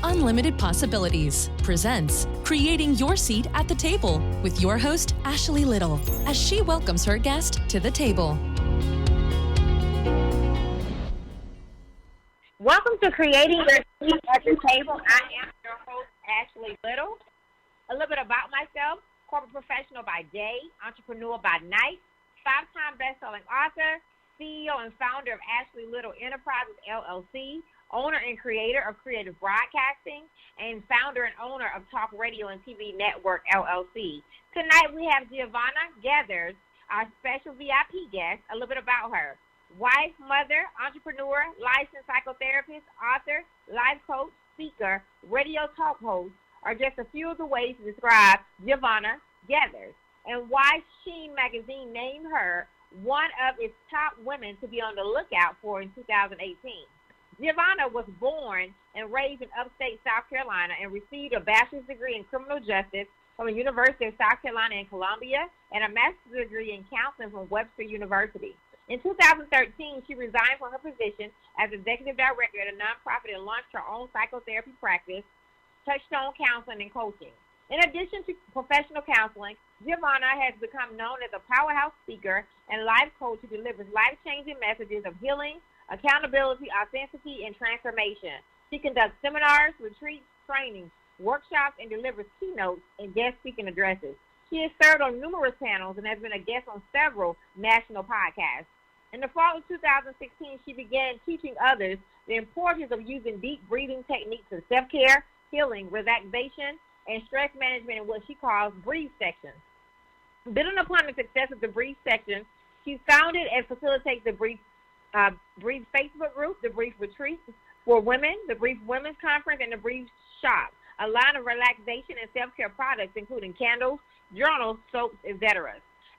Unlimited Possibilities presents Creating Your Seat at the Table with your host, Ashley Little, as she welcomes her guest to the table. Welcome to Creating Your Seat at the Table. I am your host, Ashley Little. A little bit about myself: corporate professional by day, entrepreneur by night, 5-time best-selling author, CEO and founder of Ashley Little Enterprises, LLC, owner and creator of Creative Broadcasting, and founder and owner of Talk Radio and TV Network, LLC. Tonight we have Giovanna Geathers, our special VIP guest. A little bit about her: wife, mother, entrepreneur, licensed psychotherapist, author, life coach, speaker, radio talk host are just a few of the ways to describe Giovanna Geathers, and why Sheen Magazine named her one of its top women to be on the lookout for in 2018. Giovanna was born and raised in upstate South Carolina and received a bachelor's degree in criminal justice from the University of South Carolina in Columbia and a master's degree in counseling from Webster University. In 2013, she resigned from her position as executive director at a nonprofit and launched her own psychotherapy practice, Touchstone Counseling and Coaching. In addition to professional counseling, Giovanna has become known as a powerhouse speaker and life coach who delivers life-changing messages of healing, accountability, authenticity, and transformation. She conducts seminars, retreats, trainings, workshops, and delivers keynotes and guest speaking addresses. She has served on numerous panels and has been a guest on several national podcasts. In the fall of 2016, she began teaching others the importance of using deep breathing techniques in self-care, healing, relaxation, and stress management in what she calls breathe sections. Building upon the success of the breathe section, she founded and facilitates the Breathe Facebook group, the Breathe Retreat for Women, the Breathe Women's Conference, and the Breathe Shop, a line of relaxation and self-care products including candles, journals, soaps, etc.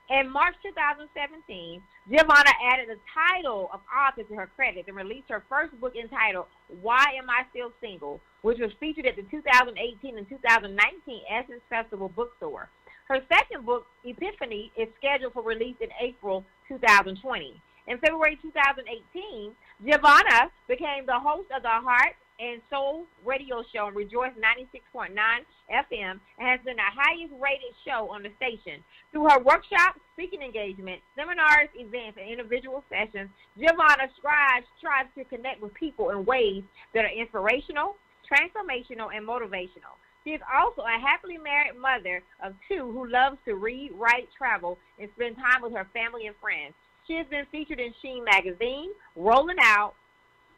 In March 2017, Giovanna added the title of author to her credits and released her first book entitled Why Am I Still Single?, which was featured at the 2018 and 2019 Essence Festival bookstore. Her second book, Epiphany, is scheduled for release in April 2020. In February 2018, Giovanna became the host of the Heart and Soul radio show on Rejoice 96.9 FM and has been the highest rated show on the station. Through her workshops, speaking engagements, seminars, events, and individual sessions, Giovanna strives to connect with people in ways that are inspirational, transformational, and motivational. She is also a happily married mother of two who loves to read, write, travel, and spend time with her family and friends. She has been featured in Sheen Magazine, Rolling Out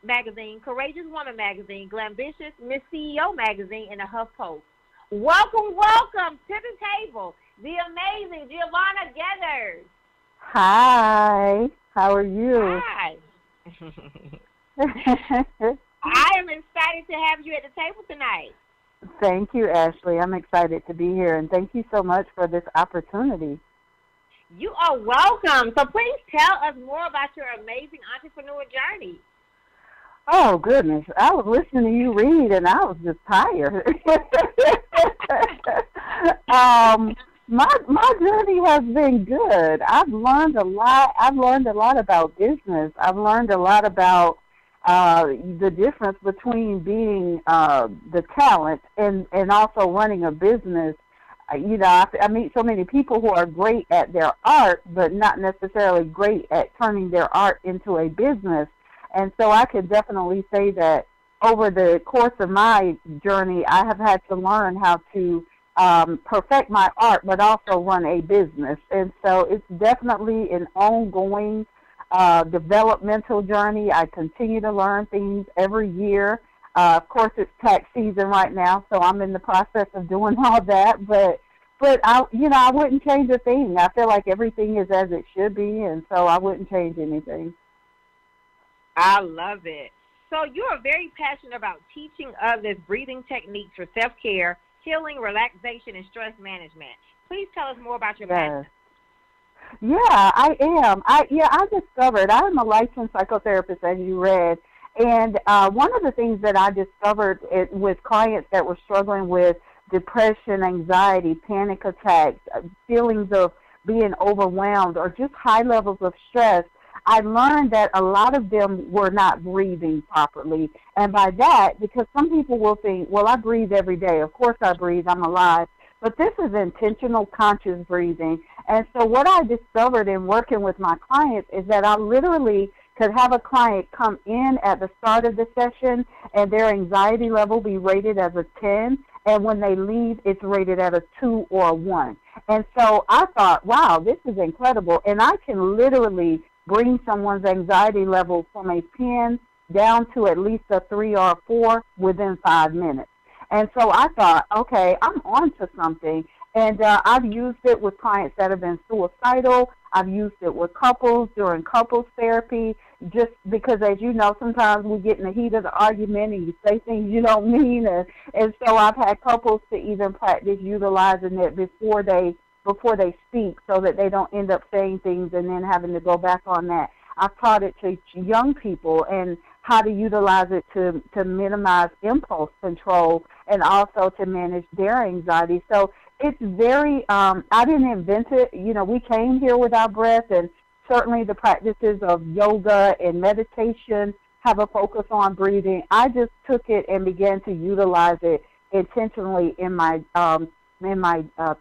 Magazine, Courageous Woman Magazine, Glambitious, Miss CEO Magazine, and the HuffPost. Welcome to the table, the amazing Giovanna Geathers. Hi, how are you? Hi. I am excited to have you at the table tonight. Thank you, Ashley. I'm excited to be here, and thank you so much for this opportunity. You are welcome. So please tell us more about your amazing entrepreneur journey. Oh, goodness. I was listening to you read, and I was just tired. My journey has been good. I've learned a lot. I've learned a lot about business. I've learned a lot about the difference between being the talent and also running a business. You know, I meet so many people who are great at their art, but not necessarily great at turning their art into a business. And so I could definitely say that over the course of my journey, I have had to learn how to perfect my art, but also run a business. And so it's definitely an ongoing developmental journey. I continue to learn things every year. Of course, it's tax season right now, so I'm in the process of doing all that. But I wouldn't change a thing. I feel like everything is as it should be, and so I wouldn't change anything. I love it. So you are very passionate about teaching others breathing techniques for self-care, healing, relaxation, and stress management. Please tell us more about your passion. Yeah, I am. I discovered I'm a licensed psychotherapist, as you read, and one of the things that I discovered with clients that were struggling with depression, anxiety, panic attacks, feelings of being overwhelmed, or just high levels of stress, I learned that a lot of them were not breathing properly. And by that, because some people will think, well, I breathe every day. Of course I breathe. I'm alive. But this is intentional conscious breathing. And so what I discovered in working with my clients is that I literally could have a client come in at the start of the session and their anxiety level be rated as a 10, and when they leave, it's rated at a 2 or a 1. And so I thought, wow, this is incredible, and I can literally bring someone's anxiety level from a 10 down to at least a 3 or a 4 within 5 minutes. And so I thought, okay, I'm on to something. And I've used it with clients that have been suicidal. I've used it with couples during couples therapy, just because, as you know, sometimes we get in the heat of the argument and you say things you don't mean. And so I've had couples to even practice utilizing it before they speak, so that they don't end up saying things and then having to go back on that. I've taught it to young people and how to utilize it to minimize impulse control and also to manage their anxiety. So it's very, I didn't invent it. You know, we came here with our breath, and certainly the practices of yoga and meditation have a focus on breathing. I just took it and began to utilize it intentionally in my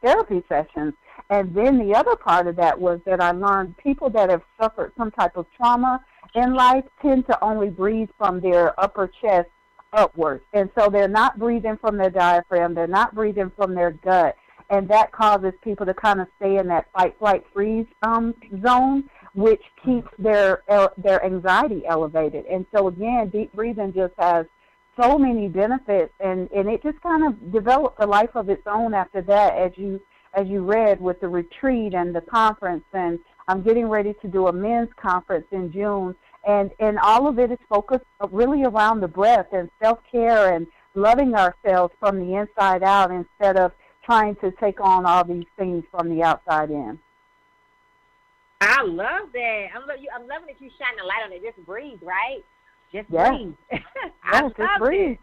therapy sessions. And then the other part of that was that I learned people that have suffered some type of trauma in life tend to only breathe from their upper chest upwards. And so they're not breathing from their diaphragm. They're not breathing from their gut. And that causes people to kind of stay in that fight, flight, freeze zone, which keeps their anxiety elevated. And so, again, deep breathing just has so many benefits, and it just kind of developed a life of its own after that, as you read with the retreat and the conference. And I'm getting ready to do a men's conference in June, and all of it is focused really around the breath and self-care and loving ourselves from the inside out instead of trying to take on all these things from the outside in. I love that. I'm loving that you shine a light on it. Just breathe, right? Just breathe. Yes, just breathe.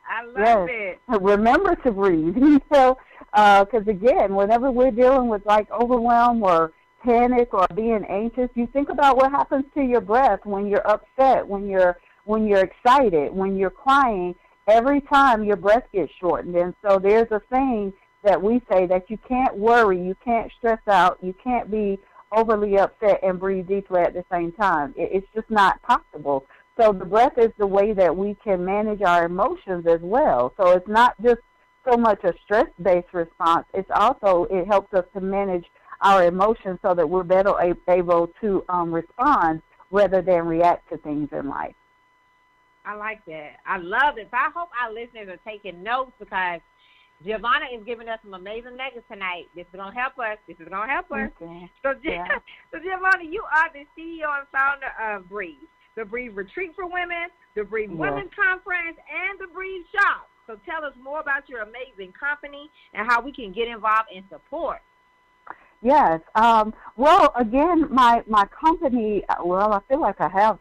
I love it. Remember to breathe. So, because again, whenever we're dealing with like overwhelm or panic or being anxious, you think about what happens to your breath when you're upset, when you're excited, when you're crying. Every time your breath gets shortened. And so there's a saying that we say that you can't worry, you can't stress out, you can't be overly upset and breathe deeply at the same time. It's just not possible. So the breath is the way that we can manage our emotions as well. So it's not just so much a stress-based response. It's also, it helps us to manage our emotions so that we're better able to respond rather than react to things in life. I like that. I love it. So I hope our listeners are taking notes, because Giovanna is giving us some amazing nuggets tonight. This is going to help us. Okay. So Giovanna, you are the CEO and founder of Breathe, the Breathe Retreat for Women, the Breathe Women's Conference, and the Breathe Shop. So tell us more about your amazing company and how we can get involved and support. Yes. Well, again, my company, I feel like I have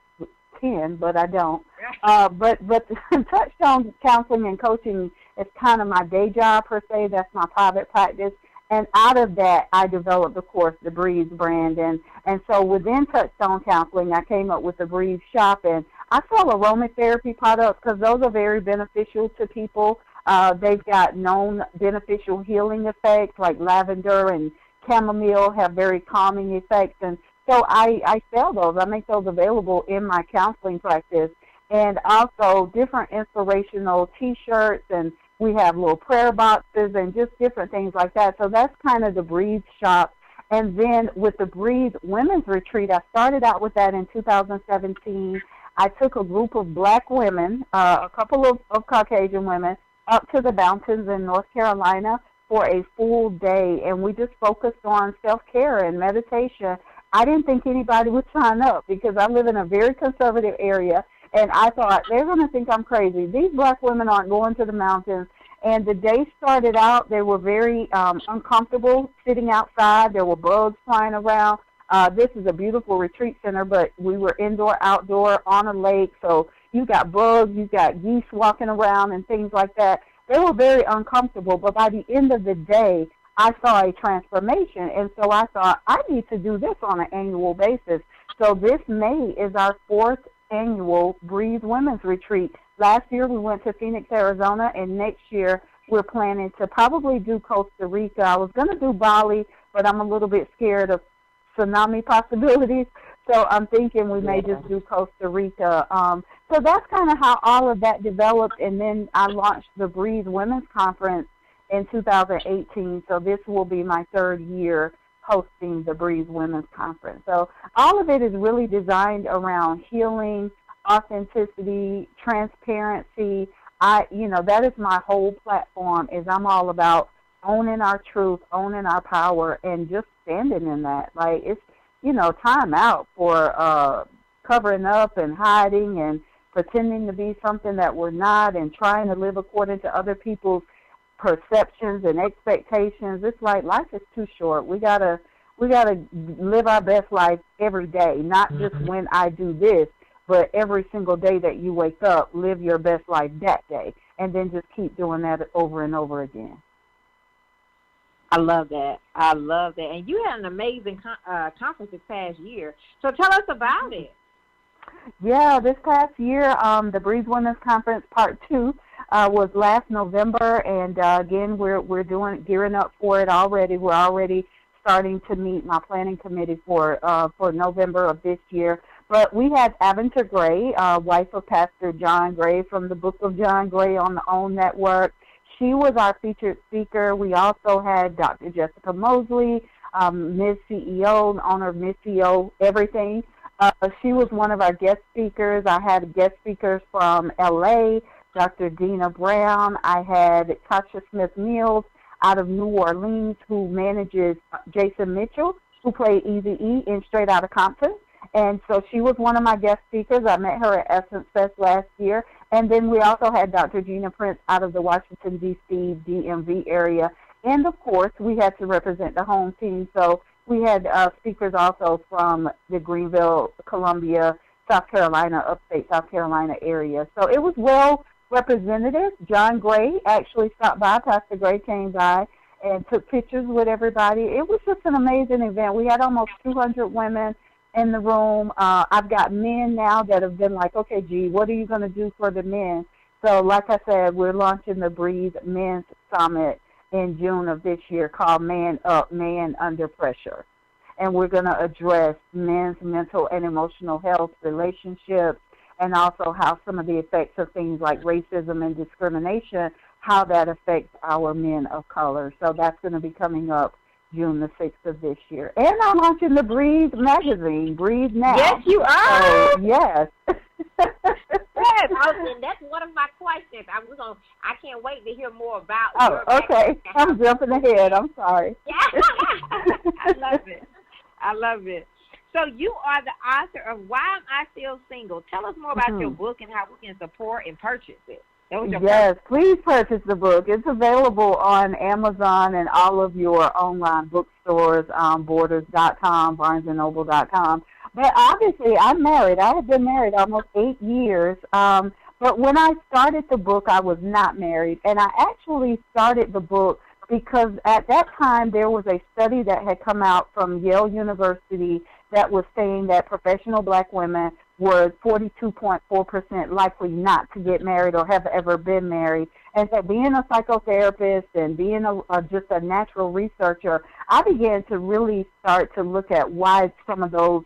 10, but I don't. But Touchstone Counseling and Coaching is kind of my day job, per se. That's my private practice. And out of that, I developed, of course, the Breathe brand. And so within Touchstone Counseling, I came up with the Breathe Shop. And I sell aromatherapy products because those are very beneficial to people. They've got known beneficial healing effects, like lavender and chamomile have very calming effects. And so I sell those. I make those available in my counseling practice. And also different inspirational T-shirts, and we have little prayer boxes and just different things like that. So that's kind of the Breathe Shop. And then with the Breathe Women's Retreat, I started out with that in 2017. I took a group of black women, a couple of Caucasian women, up to the mountains in North Carolina for a full day, and we just focused on self-care and meditation. I didn't think anybody would sign up because I live in a very conservative area, and I thought, they're going to think I'm crazy. These black women aren't going to the mountains. And the day started out, they were very uncomfortable sitting outside. There were bugs flying around. This is a beautiful retreat center, but we were indoor, outdoor, on a lake. So you got bugs, you got geese walking around and things like that. They were very uncomfortable. But by the end of the day, I saw a transformation. And so I thought, I need to do this on an annual basis. So this May is our 4th annual Breathe Women's Retreat. Last year we went to Phoenix, Arizona, and next year we're planning to probably do Costa Rica. I was going to do Bali, but I'm a little bit scared of tsunami possibilities. So I'm thinking we may just do Costa Rica. So that's kind of how all of that developed. And then I launched the Breathe Women's Conference in 2018. So this will be my 3rd year hosting the Breathe Women's Conference. So all of it is really designed around healing, authenticity, transparency. That is my whole platform. Is I'm all about owning our truth, owning our power, and just standing in that. Like, it's, time out for covering up and hiding and pretending to be something that we're not and trying to live according to other people's perceptions and expectations. It's like life is too short. We gotta live our best life every day, not just when I do this, but every single day that you wake up, live your best life that day, and then just keep doing that over and over again. I love that. And you had an amazing conference this past year. So tell us about it. Yeah, this past year, the Breathe Women's Conference Part 2 was last November, and again, we're gearing up for it already. We're already starting to meet my planning committee for November of this year. But we had Aventer Gray, wife of Pastor John Gray from the Book of John Gray on the OWN Network. She was our featured speaker. We also had Dr. Jessica Mosley, Ms. CEO, owner of Ms. CEO Everything. She was one of our guest speakers. I had guest speakers from L.A., Dr. Dina Brown. I had Tasha Smith-Mills out of New Orleans, who manages Jason Mitchell, who played Eazy-E in Straight Outta Compton. And so she was one of my guest speakers. I met her at Essence Fest last year. And then we also had Dr. Gina Prince out of the Washington, D.C., DMV area. And, of course, we had to represent the home team. So we had speakers also from the Greenville, Columbia, South Carolina, upstate South Carolina area. So it was well representative. John Gray actually stopped by. Pastor Gray came by and took pictures with everybody. It was just an amazing event. We had almost 200 women in the room. I've got men now that have been like, okay, G, what are you going to do for the men? So like I said, we're launching the Breathe Men's Summit in June of this year called Man Up, Man Under Pressure. And we're going to address men's mental and emotional health, relationships, and also how some of the effects of things like racism and discrimination, how that affects our men of color. So that's going to be coming up June the 6th of this year. And I'm launching the Breathe magazine, Breathe Now. Yes, you are. So, yes. Yes, and that's one of my questions. I can't wait to hear more about your okay. I'm jumping ahead. I'm sorry. Yeah. I love it. So you are the author of Why Am I Still Single? Tell us more about your book and how we can support and purchase it. Yes, please purchase the book. It's available on Amazon and all of your online bookstores, Borders.com, BarnesandNoble.com. But obviously, I'm married. I have been married almost 8 years. But when I started the book, I was not married. And I actually started the book because at that time there was a study that had come out from Yale University that was saying that professional black women were 42.4% likely not to get married or have ever been married. And so being a psychotherapist and being just a natural researcher, I began to really start to look at why some of those,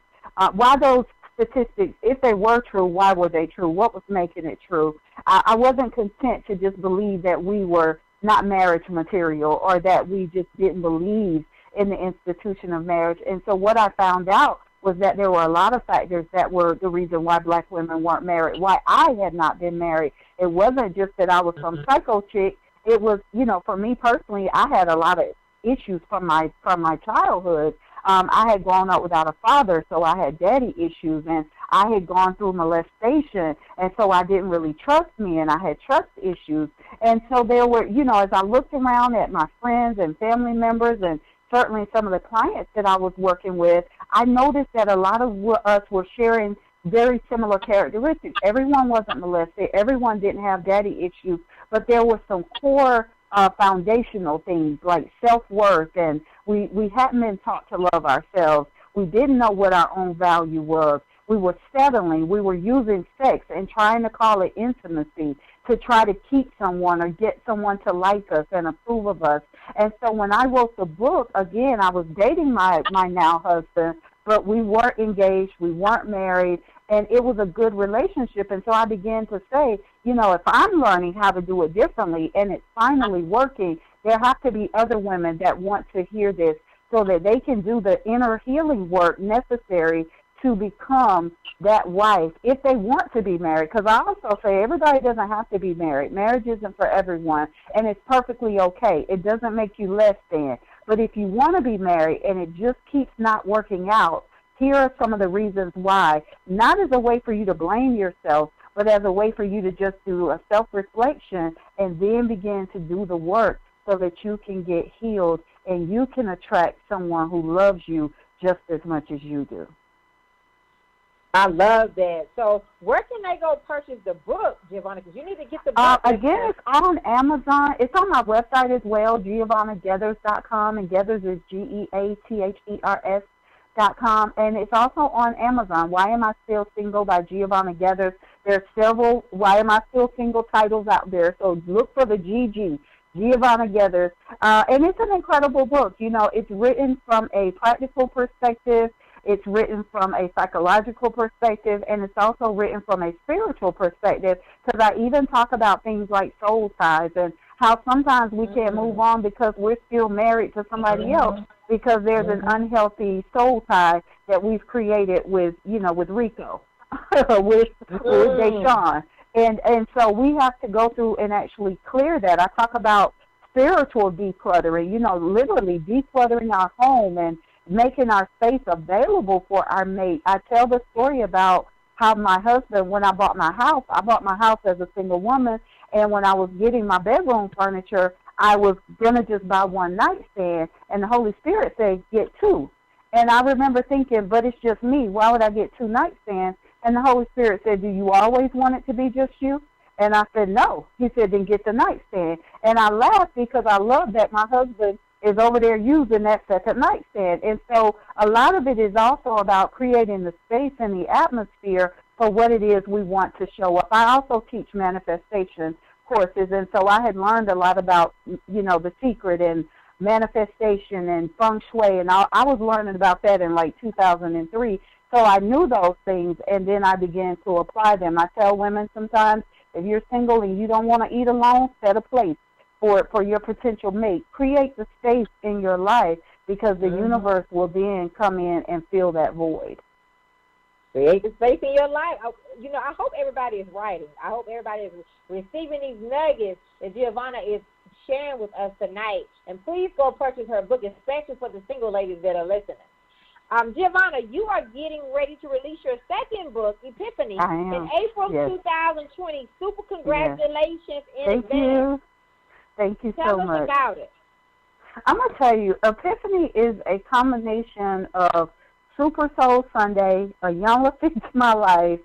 why those statistics, if they were true, why were they true? What was making it true? I wasn't content to just believe that we were not marriage material or that we just didn't believe in the institution of marriage. And so what I found out was that there were a lot of factors that were the reason why black women weren't married, why I had not been married. It wasn't just that I was some psycho chick. It was, you know, for me personally, I had a lot of issues from my childhood. I had grown up without a father, so I had daddy issues, and I had gone through molestation, and so I didn't really trust me, and I had trust issues. And so there were, you know, as I looked around at my friends and family members and certainly some of the clients that I was working with, I noticed that a lot of us were sharing very similar characteristics. Everyone wasn't molested. Everyone didn't have daddy issues, but there were some core foundational things like self-worth, and we hadn't been taught to love ourselves. We didn't know what our own value was. We were settling. We were using sex and trying to call it intimacy to try to keep someone or get someone to like us and approve of us. And so when I wrote the book, again, I was dating my now husband, but we weren't engaged, we weren't married, and it was a good relationship. And so I began to say, you know, if I'm learning how to do it differently and it's finally working, there have to be other women that want to hear this so that they can do the inner healing work necessary to become that wife if they want to be married. Because I also say everybody doesn't have to be married. Marriage isn't for everyone, and it's perfectly okay. It doesn't make you less than. But if you want to be married and it just keeps not working out, here are some of the reasons why. Not as a way for you to blame yourself, but as a way for you to just do a self-reflection and then begin to do the work so that you can get healed and you can attract someone who loves you just as much as you do. I love that. So where can they go purchase the book, Giovanna? Because you need to get the book. Again, it's on Amazon. It's on my website as well, GiovannaGeathers.com, and Geathers is GeaThers.com. And it's also on Amazon, Why Am I Still Single by Giovanna Geathers. There's several Why Am I Still Single titles out there, so look for the Giovanna Geathers. And it's an incredible book. You know, it's written from a practical perspective. It's written from a psychological perspective, and it's also written from a spiritual perspective, because I even talk about things like soul ties and how sometimes we can't move on because we're still married to somebody else because there's an unhealthy soul tie that we've created with, you know, with Rico, with Deshaun. And so we have to go through and actually clear that. I talk about spiritual decluttering, you know, literally decluttering our home and making our space available for our mate. I tell the story about how my husband, when I bought my house as a single woman, and when I was getting my bedroom furniture, I was going to just buy one nightstand, and the Holy Spirit said, get two. And I remember thinking, but it's just me. Why would I get two nightstands? And the Holy Spirit said, do you always want it to be just you? And I said, no. He said, then get the nightstand. And I laughed because I love that my husband is over there using that second nightstand. And so a lot of it is also about creating the space and the atmosphere for what it is we want to show up. I also teach manifestation courses, and so I had learned a lot about, you know, The Secret and manifestation and feng shui, and I was learning about that in like 2003. So I knew those things, and then I began to apply them. I tell women sometimes, if you're single and you don't want to eat alone, set a place for your potential mate. Create the space in your life, because the universe will then come in and fill that void. Create the space in your life. You know, I hope everybody is writing. I hope everybody is receiving these nuggets that Giovanna is sharing with us tonight. And please go purchase her book, especially for the single ladies that are listening. Giovanna, you are getting ready to release your second book, Epiphany, in April 2020. Super congratulations in advance. Thank you. Thank you so much. Tell us about it. I'm going to tell you, Epiphany is a combination of Super Soul Sunday, A Young Fix My Life,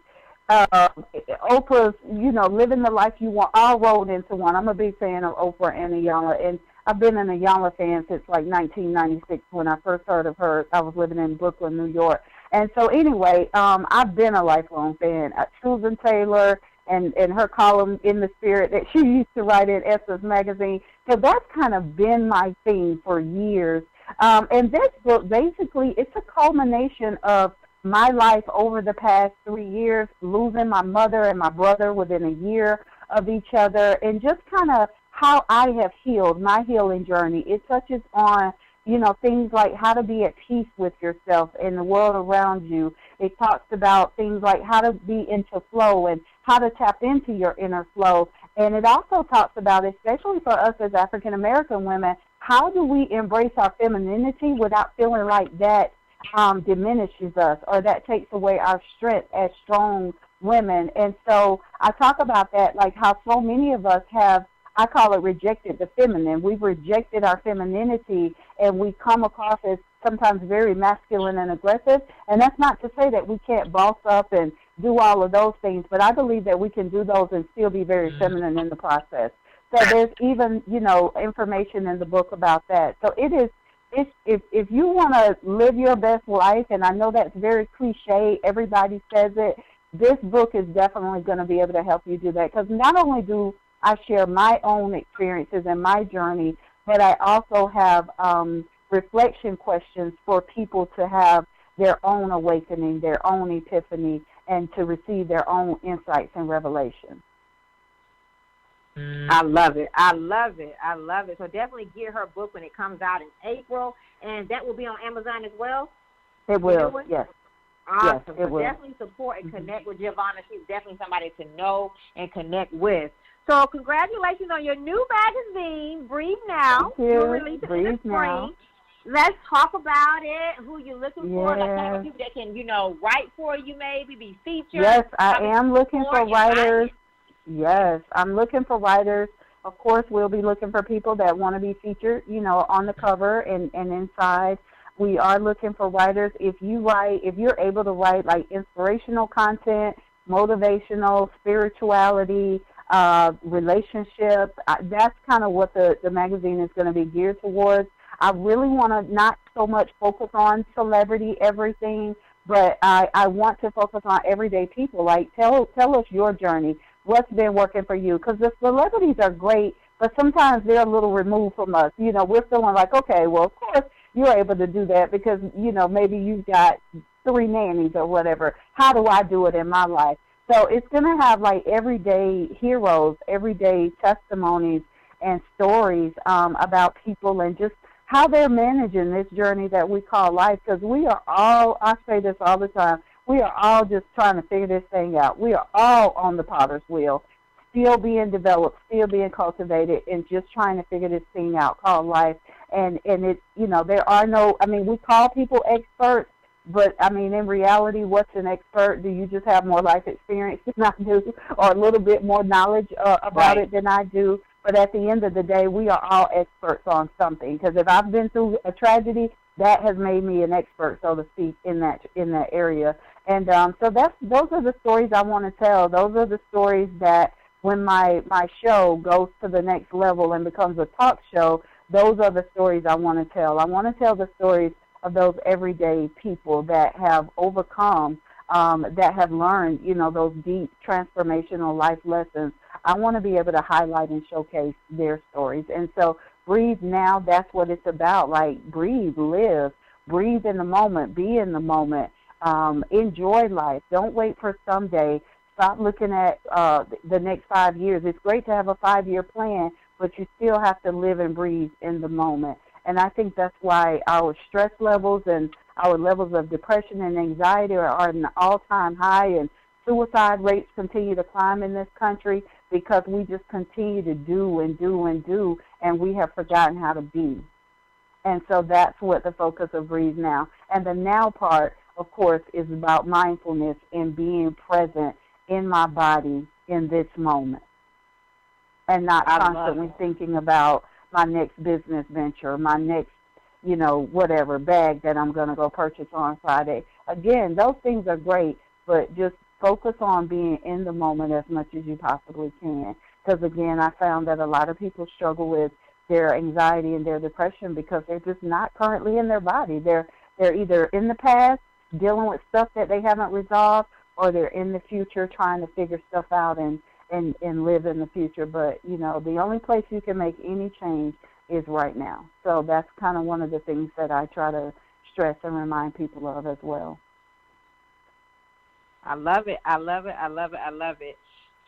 Oprah's, you know, Living the Life You Want, all rolled into one. I'm a big fan of Oprah and Iyanla, and I've been an Iyanla fan since like 1996 when I first heard of her. I was living in Brooklyn, New York. And so anyway, I've been a lifelong fan. Susan Taylor and her column In the Spirit that she used to write in Essence magazine. So that's kind of been my theme for years. And this book, basically, it's a culmination of my life over the past 3 years, losing my mother and my brother within a year of each other, and just kind of how I have healed, my healing journey. It touches on, you know, things like how to be at peace with yourself and the world around you. It talks about things like how to be into flow and how to tap into your inner flow. And it also talks about, especially for us as African American women, how do we embrace our femininity without feeling like that diminishes us or that takes away our strength as strong women. And so I talk about that, like how so many of us have, I call it rejected the feminine. We've rejected our femininity, and we come across as sometimes very masculine and aggressive. And that's not to say that we can't boss up and do all of those things, but I believe that we can do those and still be very feminine in the process. So there's even, you know, information in the book about that. So it is if you want to live your best life, and I know that's very cliche, everybody says it, this book is definitely going to be able to help you do that. Because not only do I share my own experiences and my journey, but I also have reflection questions for people to have their own awakening, their own epiphany, and to receive their own insights and revelations. I love it. I love it. I love it. So definitely get her book when it comes out in April, and that will be on Amazon as well? It will, yes. Awesome. Yes, so definitely support and connect with Giovanna. She's definitely somebody to know and connect with. So congratulations on your new magazine, Breathe Now. Thank you. You'll release it Breathe in the spring. Now. Let's talk about it, who you're looking for, like kind of people that can, write for you maybe, be featured. Yes, I am looking for writers. Yes, I'm looking for writers. Of course, we'll be looking for people that want to be featured, on the cover and inside. We are looking for writers. If you're able to write like inspirational content, motivational, spirituality, relationship, that's kind of what the magazine is going to be geared towards. I really want to not so much focus on celebrity everything, but I want to focus on everyday people. Like, tell us your journey. What's been working for you? Because the celebrities are great, but sometimes they're a little removed from us. We're feeling like, okay, well, of course you're able to do that because, maybe you've got 3 nannies or whatever. How do I do it in my life? So it's going to have, like, everyday heroes, everyday testimonies and stories about people and just how they're managing this journey that we call life, because we are all, I say this all the time, we are all just trying to figure this thing out. We are all on the potter's wheel, still being developed, still being cultivated, and just trying to figure this thing out called life. And it's, there are no, we call people experts, but, in reality, what's an expert? Do you just have more life experience than I do, or a little bit more knowledge about it than I do? But at the end of the day, we are all experts on something. Because if I've been through a tragedy, that has made me an expert, so to speak, in that area. And so those are the stories I want to tell. Those are the stories that when my show goes to the next level and becomes a talk show, those are the stories I want to tell. I want to tell the stories of those everyday people that have overcome, that have learned, those deep transformational life lessons. I want to be able to highlight and showcase their stories. And so Breathe Now, that's what it's about. Like, breathe, live, breathe in the moment, be in the moment, enjoy life. Don't wait for someday. Stop looking at the next 5 years. It's great to have a 5-year plan, but you still have to live and breathe in the moment. And I think that's why our stress levels and our levels of depression and anxiety are at an all-time high, and suicide rates continue to climb in this country because we just continue to do and do and do, and we have forgotten how to be. And so that's what the focus of Breathe Now. And the now part, of course, is about mindfulness and being present in my body in this moment, and not constantly thinking about my next business venture, my next, whatever bag that I'm going to go purchase on Friday. Again, those things are great, but just focus on being in the moment as much as you possibly can. Because, again, I found that a lot of people struggle with their anxiety and their depression because they're just not currently in their body. They're either in the past dealing with stuff that they haven't resolved, or they're in the future trying to figure stuff out and live in the future. But, the only place you can make any change is right now. So that's kind of one of the things that I try to stress and remind people of as well. I love it. I love it. I love it. I love it.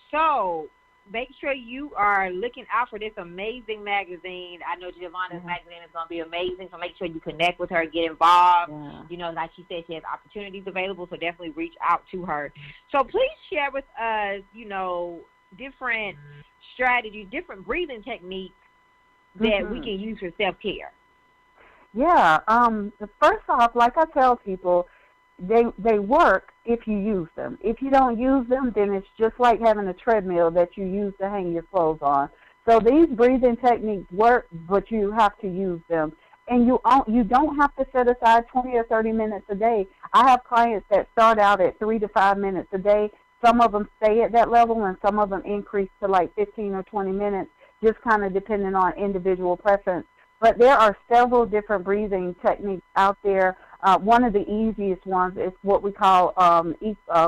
So make sure you are looking out for this amazing magazine. I know Giovanna's magazine is going to be amazing, so make sure you connect with her, get involved. Like she said, she has opportunities available, so definitely reach out to her. So please share with us, different strategies, different breathing techniques that we can use for self-care. Yeah. First off, like I tell people, they work if you use them. If you don't use them, then it's just like having a treadmill that you use to hang your clothes on. So these breathing techniques work, but you have to use them. And you don't have to set aside 20 or 30 minutes a day. I have clients that start out at 3 to 5 minutes a day. Some of them stay at that level, and some of them increase to like 15 or 20 minutes, just kind of depending on individual preference. But there are several different breathing techniques out there. One of the easiest ones is what we call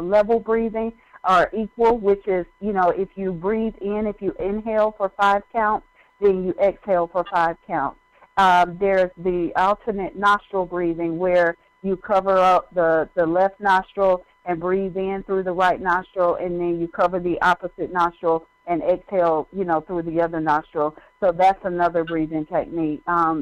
level breathing or equal, which is, if you breathe in, if you inhale for 5 counts, then you exhale for 5 counts. There's the alternate nostril breathing where you cover up the left nostril and breathe in through the right nostril, and then you cover the opposite nostril and exhale, through the other nostril. So that's another breathing technique.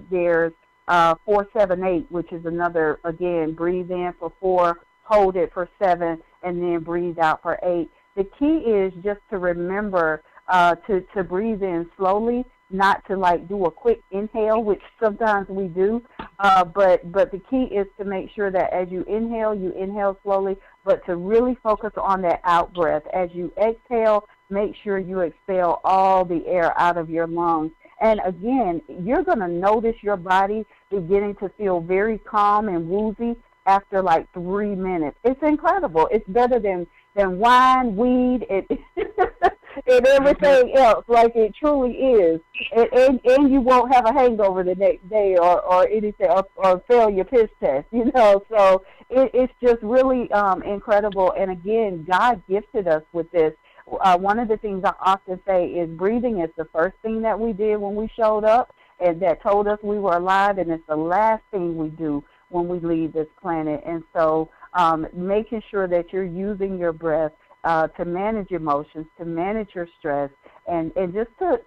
There's 4-7-8, which is another, again, breathe in for 4, hold it for 7, and then breathe out for 8. The key is just to remember to breathe in slowly, not to do a quick inhale, which sometimes we do. But the key is to make sure that as you inhale slowly, but to really focus on that out breath. As you exhale, make sure you expel all the air out of your lungs. And again, you're going to notice your body beginning to feel very calm and woozy after 3 minutes. It's incredible. It's better than wine, weed, and everything else, like it truly is. And you won't have a hangover the next day or anything, or fail your piss test, So it's just really incredible. And again, God gifted us with this. One of the things I often say is breathing is the first thing that we did when we showed up and that told us we were alive, and it's the last thing we do when we leave this planet. And so making sure that you're using your breath to manage emotions, to manage your stress, and just to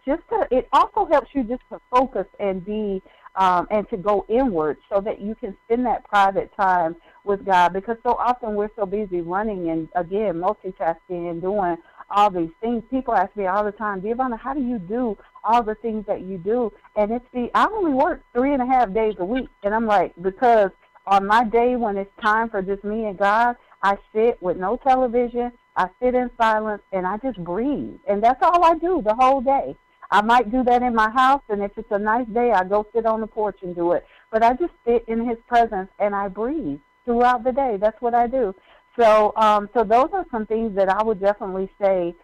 it also helps you just to focus and be and to go inward so that you can spend that private time with God, because so often we're so busy running and, again, multitasking and doing all these things. People ask me all the time, Giovanna, how do you do all the things that you do? And I only work 3.5 days a week. And I'm like, because on my day when it's time for just me and God, I sit with no television, I sit in silence, and I just breathe. And that's all I do the whole day. I might do that in my house, and if it's a nice day, I go sit on the porch and do it. But I just sit in His presence, and I breathe throughout the day. That's what I do. So so those are some things that I would definitely say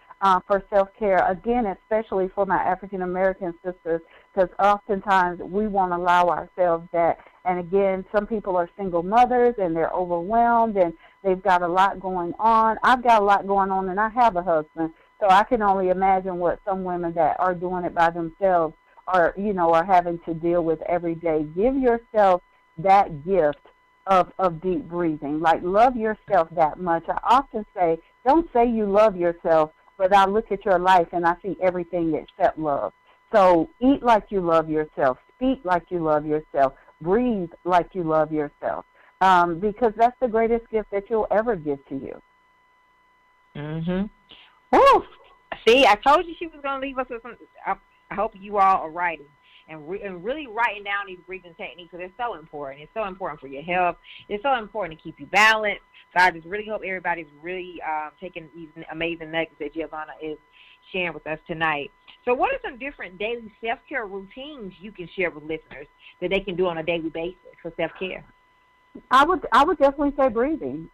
for self-care, again, especially for my African-American sisters, because oftentimes we won't allow ourselves that. And, again, some people are single mothers, and they're overwhelmed, and they've got a lot going on. I've got a lot going on, and I have a husband. So I can only imagine what some women that are doing it by themselves are having to deal with every day. Give yourself that gift of deep breathing. Love yourself that much. I often say, don't say you love yourself, but I look at your life and I see everything except love. So eat like you love yourself. Speak like you love yourself. Breathe like you love yourself. Because that's the greatest gift that you'll ever give to you. Mm-hmm. Woo! See, I told you she was going to leave us with some. I hope you all are writing and really writing down these breathing techniques, because it's so important. It's so important for your health. It's so important to keep you balanced. So I just really hope everybody's really taking these amazing nuggets that Giovanna is sharing with us tonight. So what are some different daily self-care routines you can share with listeners that they can do on a daily basis for self-care? I would definitely say breathing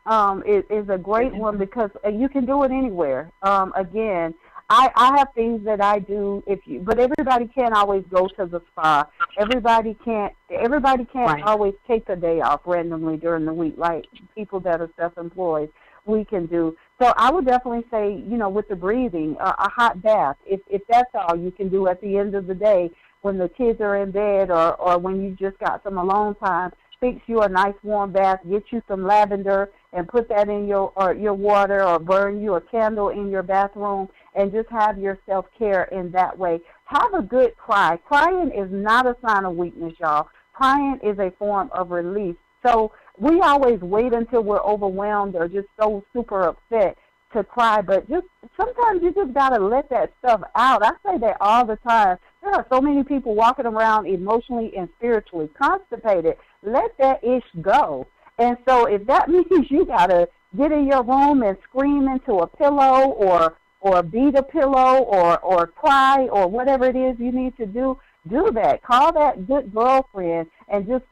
is a great one, because you can do it anywhere. Again, I have things that I do but everybody can't always go to the spa. Everybody can't right. always take a day off randomly during the week, like people that are self-employed we can do. So I would definitely say, with the breathing, a hot bath, if that's all you can do at the end of the day when the kids are in bed or when you just got some alone time. Fix you a nice warm bath, get you some lavender, and put that in your water, or burn you a candle in your bathroom, and just have your self-care in that way. Have a good cry. Crying is not a sign of weakness, y'all. Crying is a form of release. So we always wait until we're overwhelmed or just so super upset to cry, but just sometimes you just got to let that stuff out. I say that all the time. There are so many people walking around emotionally and spiritually constipated. Let that ish go. And so if that means you got to get in your room and scream into a pillow or beat a pillow or cry or whatever it is you need to do that. Call that good girlfriend and just,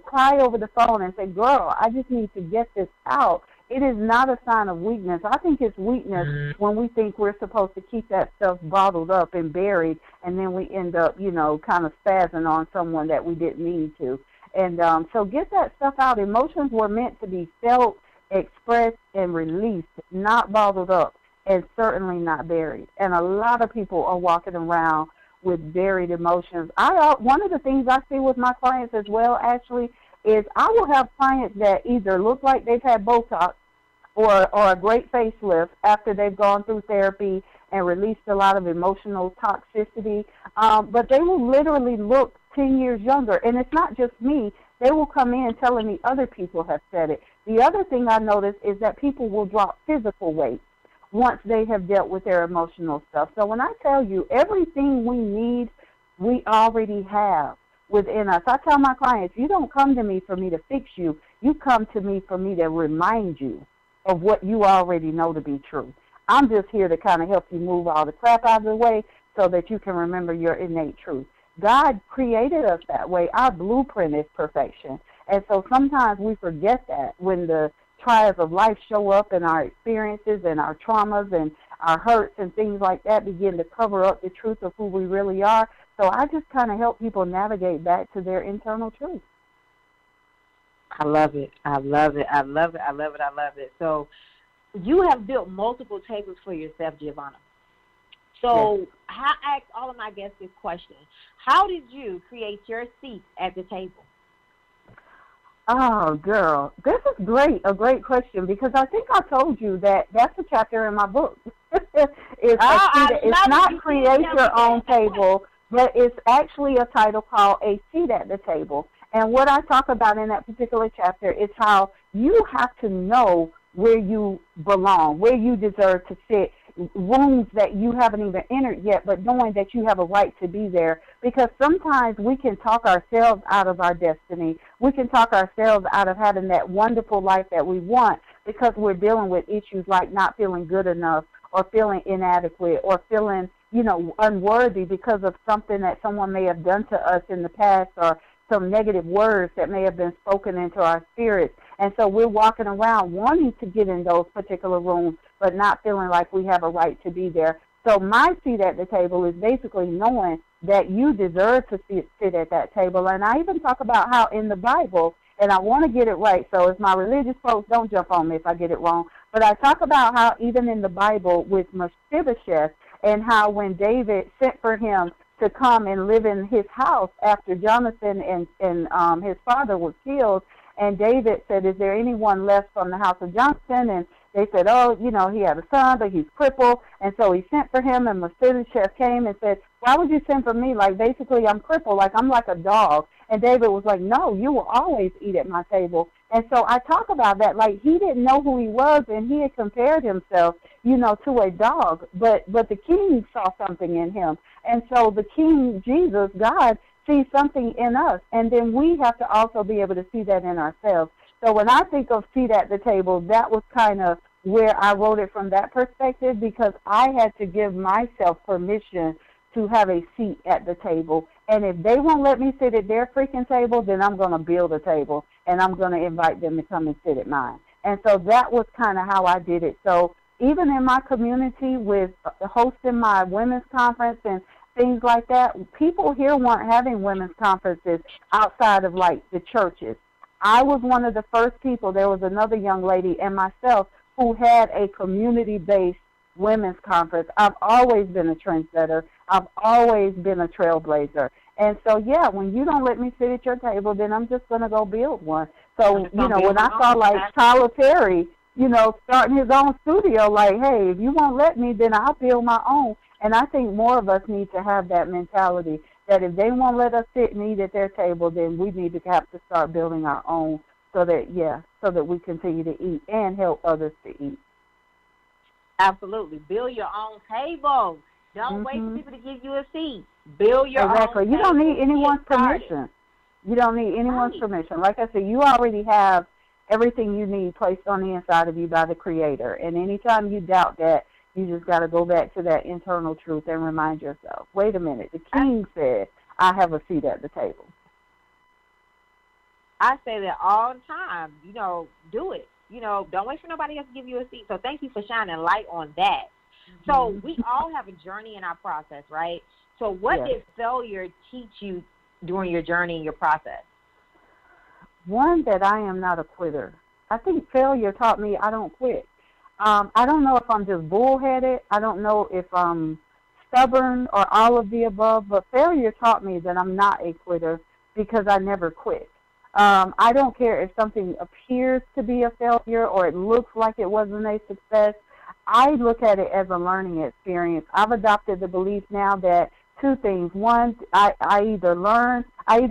cry over the phone and say, girl, I just need to get this out. it is not a sign of weakness. I think it's weakness when we think we're supposed to keep that stuff bottled up and buried, and then we end up, kind of spazzing on someone that we didn't mean to. And so get that stuff out. Emotions were meant to be felt, expressed, and released, not bottled up, and certainly not buried. And a lot of people are walking around with buried emotions. One of the things I see with my clients as well, actually, is I will have clients that either look like they've had Botox or a great facelift after they've gone through therapy and released a lot of emotional toxicity, but they will literally look 10 years younger. And it's not just me. They will come in telling me other people have said it. The other thing I notice is that people will drop physical weight once they have dealt with their emotional stuff. So when I tell you everything we need, we already have within us. I tell my clients, you don't come to me for me to fix you. You come to me for me to remind you of what you already know to be true. I'm just here to kind of help you move all the crap out of the way so that you can remember your innate truth. God created us that way. Our blueprint is perfection. And so sometimes we forget that when the trials of life show up and our experiences and our traumas and our hurts and things like that begin to cover up the truth of who we really are. So I just kind of help people navigate back to their internal truth. I love it. I love it. I love it. I love it. I love it. So you have built multiple tables for yourself, Giovanna. So yes. I ask all of my guests this question. How did you create your seat at the table? Oh, girl, this is a great question, because I think I told you that that's a chapter in my book. It's not create your own table, but it's actually a title called A Seat at the Table. And what I talk about in that particular chapter is how you have to know where you belong, where you deserve to sit, rooms that you haven't even entered yet, but knowing that you have a right to be there. Because sometimes we can talk ourselves out of our destiny. We can talk ourselves out of having that wonderful life that we want because we're dealing with issues like not feeling good enough or feeling inadequate or feeling, unworthy because of something that someone may have done to us in the past or some negative words that may have been spoken into our spirits. And so we're walking around wanting to get in those particular rooms, but not feeling like we have a right to be there. So my seat at the table is basically knowing that you deserve to sit at that table. And I even talk about how in the Bible, and I want to get it right, so if my religious folks don't jump on me if I get it wrong, but I talk about how even in the Bible with Mephibosheth and how when David sent for him to come and live in his house after Jonathan and his father were killed, and David said, is there anyone left from the house of Jonathan? And they said, he had a son, but he's crippled. And so he sent for him, and Mephibosheth came and said, why would you send for me? Like, basically, I'm crippled, like I'm like a dog. And David was like, no, you will always eat at my table. And so I talk about that, like he didn't know who he was, and he had compared himself, to a dog. But the king saw something in him. And so the king, Jesus, God, sees something in us. And then we have to also be able to see that in ourselves. So when I think of seat at the table, that was kind of where I wrote it from that perspective, because I had to give myself permission to have a seat at the table. And if they won't let me sit at their freaking table, then I'm going to build a table, and I'm going to invite them to come and sit at mine. And so that was kind of how I did it. So even in my community with hosting my women's conference and things like that, people here weren't having women's conferences outside of, like, the churches. I was one of the first people. There was another young lady and myself who had a community-based women's conference. I've always been a trendsetter. I've always been a trailblazer. And so, yeah, when you don't let me sit at your table, then I'm just going to go build one. So, when I saw, like, Tyler Perry, starting his own studio, like, hey, if you won't let me, then I'll build my own. And I think more of us need to have that mentality, that if they won't let us sit and eat at their table, then we need to have to start building our own so that we continue to eat and help others to eat. Absolutely. Build your own table. Don't wait for people to give you a seat. Build your own table. Exactly. You don't need anyone's permission. You don't need anyone's permission. Like I said, you already have everything you need placed on the inside of you by the Creator. And anytime you doubt that, you just got to go back to that internal truth and remind yourself, wait a minute, the king said, I have a seat at the table. I say that all the time, do it. don't wait for nobody else to give you a seat. So thank you for shining light on that. Mm-hmm. So we all have a journey in our process, right? So what did failure teach you during your journey and your process? One, that I am not a quitter. I think failure taught me I don't quit. I don't know if I'm just bullheaded. I don't know if I'm stubborn or all of the above, but failure taught me that I'm not a quitter because I never quit. I don't care if something appears to be a failure or it looks like it wasn't a success. I look at it as a learning experience. I've adopted the belief now that two things. One, I either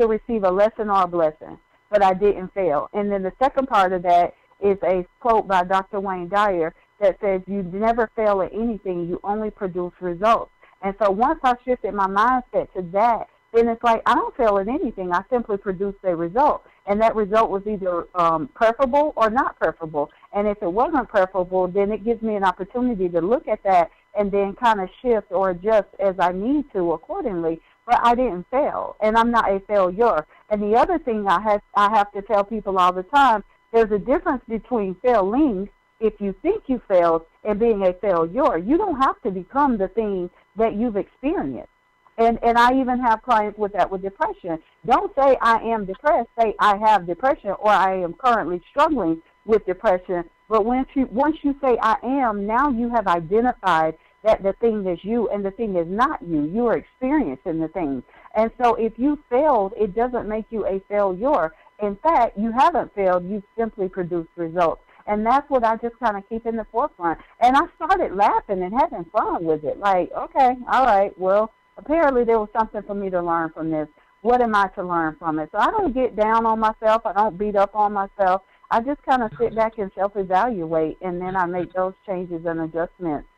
receive a lesson or a blessing, but I didn't fail. And then the second part of that is a quote by Dr. Wayne Dyer that says, you never fail at anything, you only produce results. And so once I shifted my mindset to that, then it's like I don't fail at anything. I simply produce a result. And that result was either preferable or not preferable. And if it wasn't preferable, then it gives me an opportunity to look at that and then kind of shift or adjust as I need to accordingly. But I didn't fail, and I'm not a failure. And the other thing I have to tell people all the time, there's a difference between failing, if you think you failed, and being a failure. You don't have to become the thing that you've experienced. And I even have clients with that with depression. Don't say I am depressed. Say I have depression or I am currently struggling with depression. But once you say I am, now you have identified that the thing is you and the thing is not you. You are experiencing the thing. And so if you failed, it doesn't make you a failure. In fact, you haven't failed. You've simply produced results. And that's what I just kind of keep in the forefront. And I started laughing and having fun with it. Like, okay, all right, well, apparently there was something for me to learn from this. What am I to learn from it? So I don't get down on myself. I don't beat up on myself. I just kind of sit back and self-evaluate, and then I make those changes and adjustments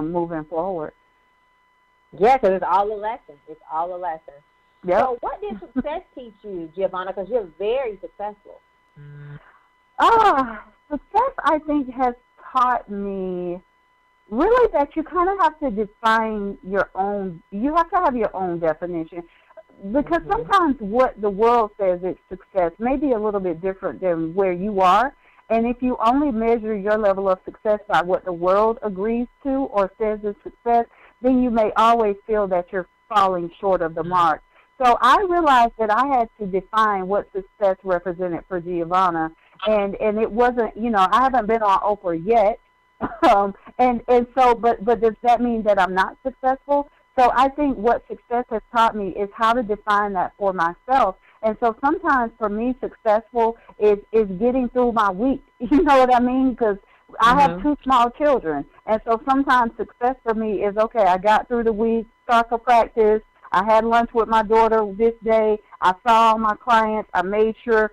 moving forward. Yeah, because it's all a lesson. It's all a lesson. Yep. So what did success teach you, Giovanna? Because you're very successful. Success, I think, has taught me really that you kind of have to define your own, you have to have your own definition. Because sometimes what the world says is success may be a little bit different than where you are. And if you only measure your level of success by what the world agrees to or says is success, then you may always feel that you're falling short of the mark. So I realized that I had to define what success represented for Giovanna. And it wasn't, I haven't been on Oprah yet. But does that mean that I'm not successful? So I think what success has taught me is how to define that for myself. And so sometimes for me, successful is getting through my week. You know what I mean? Because I have two small children. And so sometimes success for me is, okay, I got through the week, soccer practice, I had lunch with my daughter this day, I saw all my clients, I made sure,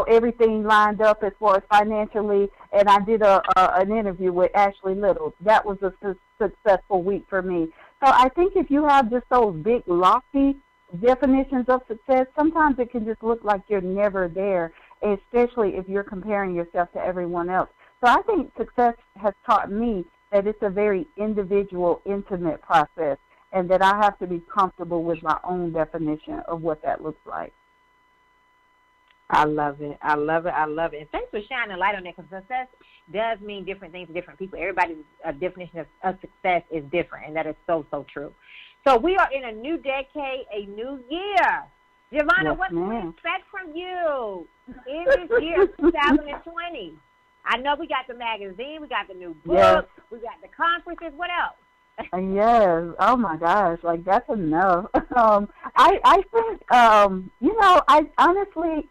everything lined up as far as financially, and I did an interview with Ashley Little. That was a successful week for me. So I think if you have just those big, lofty definitions of success, sometimes it can just look like you're never there, especially if you're comparing yourself to everyone else. So I think success has taught me that it's a very individual, intimate process, and that I have to be comfortable with my own definition of what that looks like. I love it. I love it. I love it. And thanks for shining light on that, because success does mean different things to different people. Everybody's definition of success is different, and that is so, so true. So we are in a new decade, a new year. Giovanna, what do we expect from you in this year, 2020? I know we got the magazine, we got the new book, we got the conferences. What else? Yes. Oh my gosh, that's enough. I think,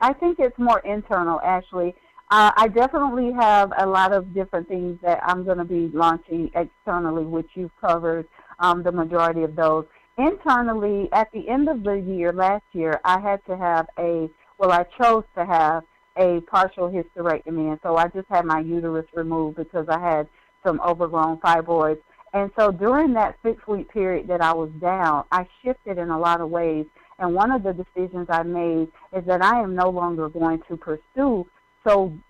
I think it's more internal, Ashley. I definitely have a lot of different things that I'm going to be launching externally, which you've covered the majority of those. Internally, at the end of the year, last year, I had to have I chose to have a partial hysterectomy, and so I just had my uterus removed because I had some overgrown fibroids. And so during that 6-week period that I was down, I shifted in a lot of ways. And one of the decisions I made is that I am no longer going to pursue. I'm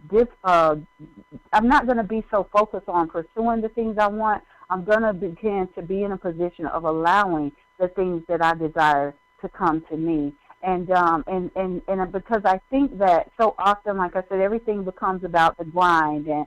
not going to be so focused on pursuing the things I want. I'm going to begin to be in a position of allowing the things that I desire to come to me. And because I think that so often, like I said, everything becomes about the grind and,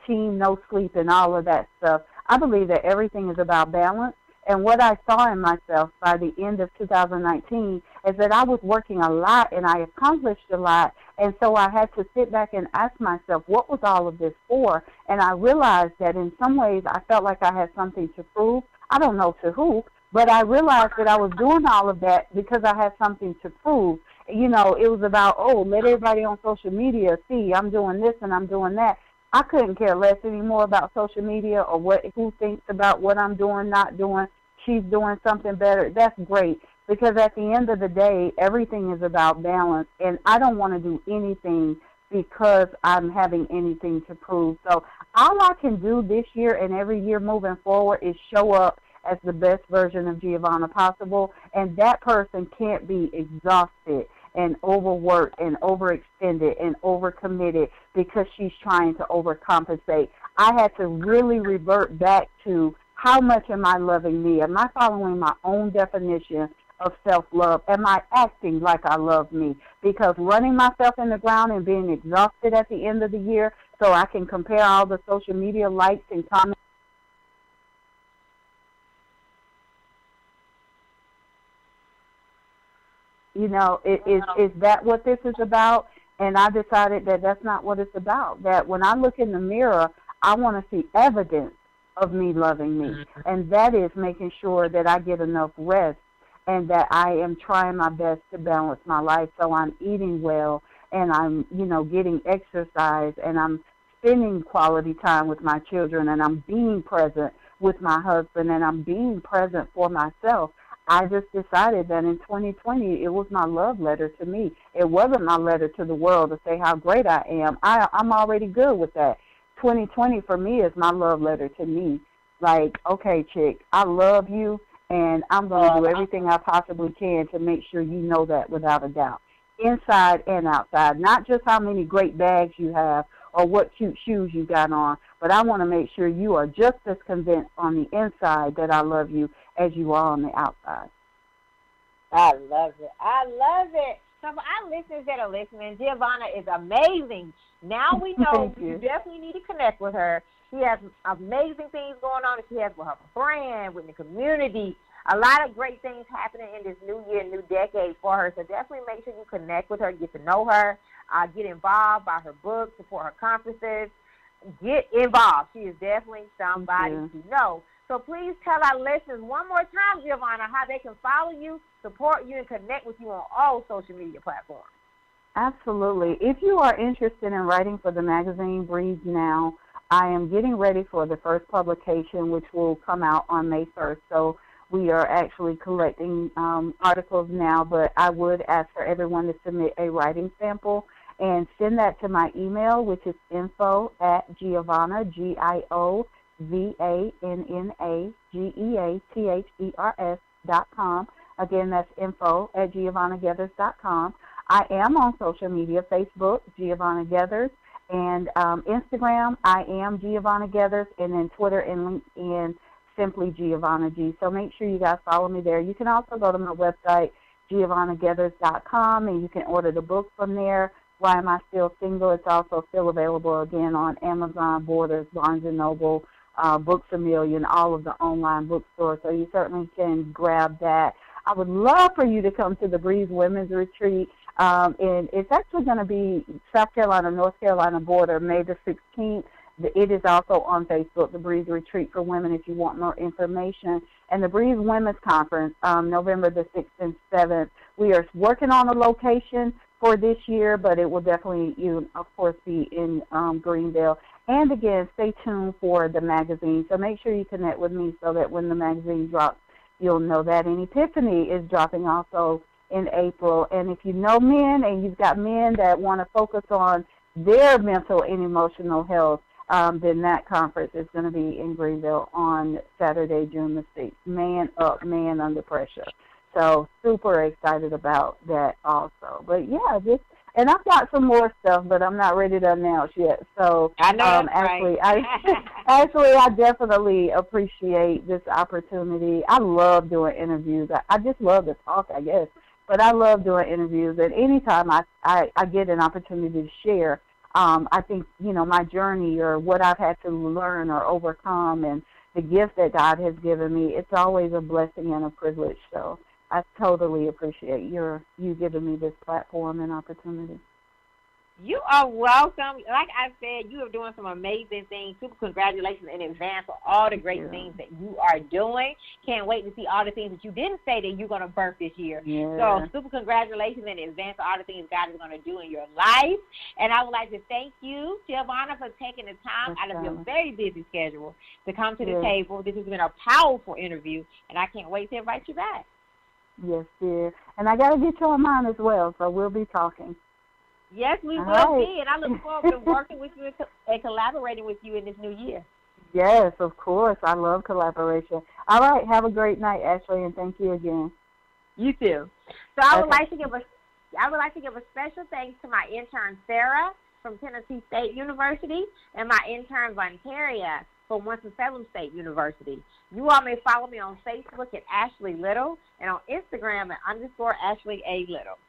team no sleep and all of that stuff. I believe that everything is about balance. And what I saw in myself by the end of 2019 is that I was working a lot and I accomplished a lot. And so I had to sit back and ask myself, what was all of this for? And I realized that in some ways I felt like I had something to prove. I don't know to who, but I realized that I was doing all of that because I had something to prove. It was about, let everybody on social media see I'm doing this and I'm doing that. I couldn't care less anymore about social media or who thinks about what I'm doing, not doing. She's doing something better. That's great, because at the end of the day, everything is about balance, and I don't want to do anything because I'm having anything to prove. So all I can do this year and every year moving forward is show up as the best version of Giovanna possible, and that person can't be exhausted and overworked and overextended and overcommitted because she's trying to overcompensate. I had to really revert back to how much am I loving me? Am I following my own definition of self-love? Am I acting like I love me? Because running myself in the ground and being exhausted at the end of the year so I can compare all the social media likes and comments, is that what this is about? And I decided that that's not what it's about. That when I look in the mirror, I want to see evidence of me loving me. And that is making sure that I get enough rest and that I am trying my best to balance my life. So I'm eating well and I'm, getting exercise and I'm spending quality time with my children and I'm being present with my husband and I'm being present for myself. I just decided that in 2020, it was my love letter to me. It wasn't my letter to the world to say how great I am. I'm already good with that. 2020 for me is my love letter to me. Like, okay, chick, I love you, and I'm going to do everything I possibly can to make sure you know that without a doubt, inside and outside. Not just how many great bags you have or what cute shoes you got on, but I want to make sure you are just as convinced on the inside that I love you as you are on the outside. I love it. I love it. So for our listeners that are listening, Giovanna is amazing. Now we know you definitely need to connect with her. She has amazing things going on that she has with her brand, with the community. A lot of great things happening in this new year, new decade for her. So definitely make sure you connect with her, get to know her, get involved, buy her books, support her conferences. Get involved. She is definitely somebody to know. So please tell our listeners one more time, Giovanna, how they can follow you, support you, and connect with you on all social media platforms. Absolutely. If you are interested in writing for the magazine Breathe Now, I am getting ready for the first publication, which will come out on May 1st. So we are actually collecting articles now, but I would ask for everyone to submit a writing sample and send that to my email, which is info@Giovanna, GIOVANNAGEATHERS.com. Again, that's info@GiovannaGeathers.com. I am on social media, Facebook, Giovanna Geathers, and Instagram, I am Giovanna Geathers, and then Twitter and LinkedIn, simply Giovanna G. So make sure you guys follow me there. You can also go to my website, GiovannaGeathers.com, and you can order the book from there. Why Am I Still Single? It's also still available again on Amazon, Borders, Barnes & Noble, Books A Million, all of the online bookstores. So you certainly can grab that. I would love for you to come to the Breeze Women's Retreat. And it's actually going to be South Carolina, North Carolina border, May the 16th. It is also on Facebook, the Breeze Retreat for Women, if you want more information. And the Breeze Women's Conference, November the 6th and 7th. We are working on a location for this year, but it will definitely, of course, be in Greenville. And again, stay tuned for the magazine. So make sure you connect with me so that when the magazine drops, you'll know that. And Epiphany is dropping also in April. And if you know men and you've got men that want to focus on their mental and emotional health, then that conference is going to be in Greenville on Saturday, June the 6th. Man Up, Man Under Pressure. So super excited about that also. But yeah, and I've got some more stuff, but I'm not ready to announce yet. So I know actually, right. I definitely appreciate this opportunity. I love doing interviews. I just love to talk, I guess. But I love doing interviews, and anytime I get an opportunity to share, I think, my journey or what I've had to learn or overcome and the gift that God has given me, it's always a blessing and a privilege. So I totally appreciate you giving me this platform and opportunity. You are welcome. Like I said, you are doing some amazing things. Super congratulations in advance for all the great things that you are doing. Can't wait to see all the things that you didn't say that you're going to birth this year. Yeah. So super congratulations in advance for all the things God is going to do in your life. And I would like to thank you, Giovanna, for taking the time out of your very busy schedule to come to the table. This has been a powerful interview, and I can't wait to invite you back. Yes, dear. And I got to get you on mine as well, so we'll be talking. Yes, we will be, and I look forward to working with you and collaborating with you in this new year. Yes, of course. I love collaboration. All right. Have a great night, Ashley, and thank you again. You too. So I would like to give a special thanks to my intern Sarah from Tennessee State University and my intern Vontaria from Winston-Salem State University. You all may follow me on Facebook at Ashley Little and on Instagram at _Ashley A. Little.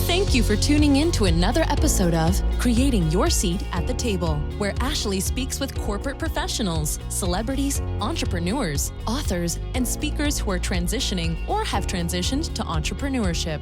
Thank you for tuning in to another episode of Creating Your Seat at the Table, where Ashley speaks with corporate professionals, celebrities, entrepreneurs, authors, and speakers who are transitioning or have transitioned to entrepreneurship.